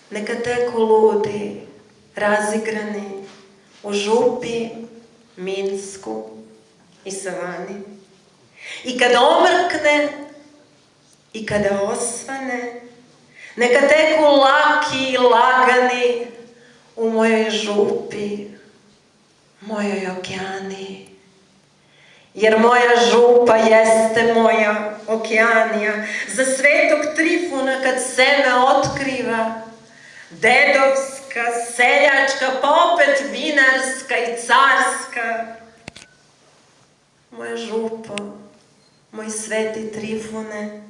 neka teku ludi, razigrani u župi, Minsku i savani. I kada omrkne i kada osvane, neka teku laki i lagani u mojoj župi, mojoj okeani. Jer moja župa jeste moja okeanija. Za Svetog Trifuna kad seme otkriva, dedovska, seljačka, pa opet vinarska i carska. Moja župa, moj Sveti Trifune,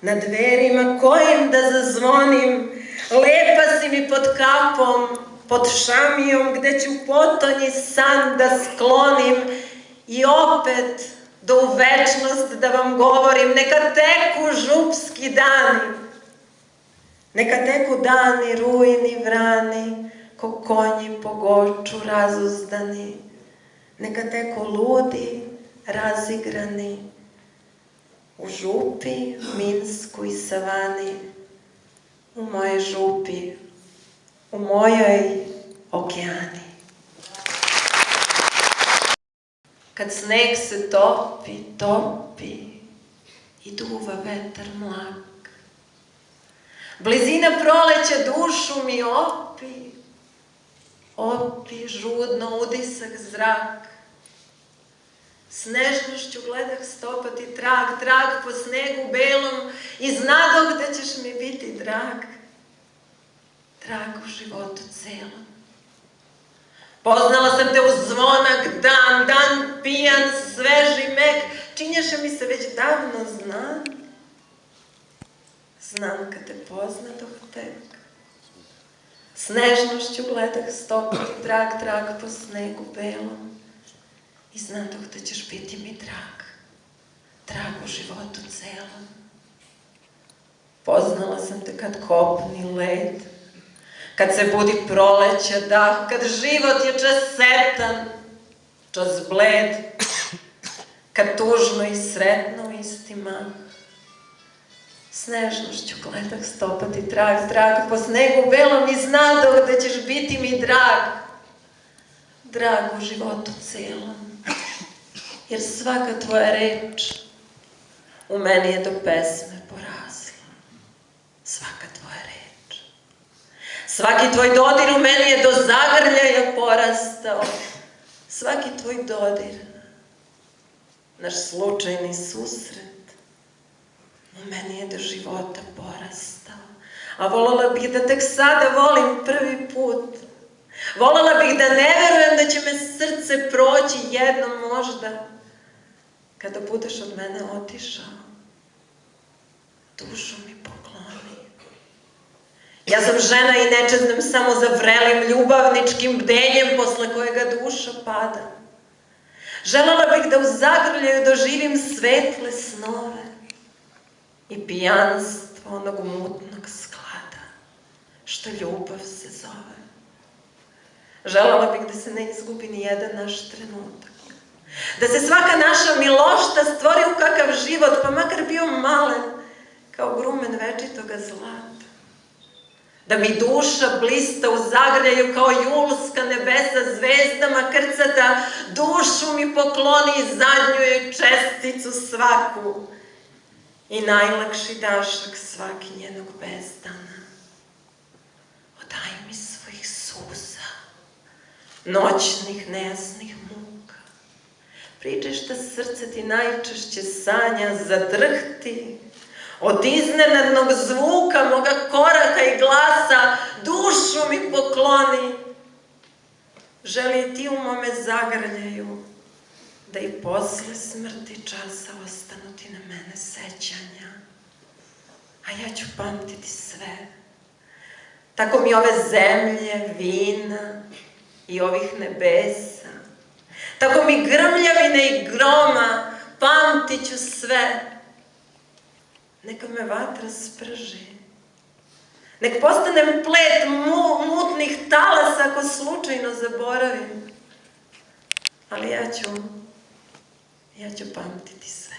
na dverima kojim da zazvonim, lepa si mi pod kapom, pod šamijom, gde ću potonji san da sklonim i opet do u večnost da vam govorim, neka teku župski dani, neka teku dani rujni vrani, ko konji po goču razuzdani, neka teku ludi, razigrani, u župi, Minsku i savani, u mojoj župi, u mojoj okeani. Kad sneg se topi, topi i duva vetar mlak, blizina proleća dušu mi opi, opi žudno udisak zrak. Snežnošću gledah stopati trag, trag po snegu belom i znadoh da ćeš mi biti drag, drag u životu celom. Poznala sam te u zvonak dan, dan pijan, sveži mek, činješe mi se već davno znam. Znam kad te poznadoh tek. Snežnošću gledah stopati trag, trag po snegu belom i znadoh da ćeš biti mi drag, drag u životu celom. Poznala sam te kad kopni led, kad se budi proleća dah, kad život je čas setan, čas bled, kad tužno i sretno u isti mah. Snežnošću gledah stopati trag, trag po snegu belom i znadoh da ćeš biti mi drag, drag u životu celom. Jer svaka tvoja reč u meni je do pesme porasla. Svaka tvoja reč. Svaki tvoj dodir u meni je do zagrljaja porastao. Svaki tvoj dodir, naš slučajni susret, u meni je do života porastao. A voljela bih da tek sada volim prvi put. Voljela bih da ne verujem da će me srce proći jednom možda, kada budeš od mene otišao. Dušu mi pokloni. Ja sam žena i ne čeznem samo za vrelim ljubavničkim bdenjem posle kojega duša pada. Želela bih da u zagrljaju doživim svetle snove i pijanstvo onog mutnog sklada, što ljubav se zove. Želela bih da se ne izgubi ni jedan naš trenutak. Da se svaka naša milošta stvori u kakav život, pa makar bio malen, kao grumen večitoga zlata. Da mi duša blista u zagrljaju kao julska nebesa zvezdama krcata, dušu mi pokloni i zadnju joj česticu svaku i najlakši dašak svaki njenog bezdana. Odaj mi svojih suza, noćnih nejasnih muka. Pričaj šta srce ti najčešće sanja zadrhti od iznenadnog zvuka moga koraka i glasa, dušu mi pokloni. Želi ti u mome zagrljaju da i posle smrti časa ostanu ti na mene sećanja, a ja ću pamtiti sve. Tako mi ove zemlje, vina i ovih nebesa, tako mi grmljavine i groma, pamtit ću sve. Neka me vatra sprži, nek postanem plet mutnih talasa ako slučajno zaboravim, ali ja ću pamtiti sve.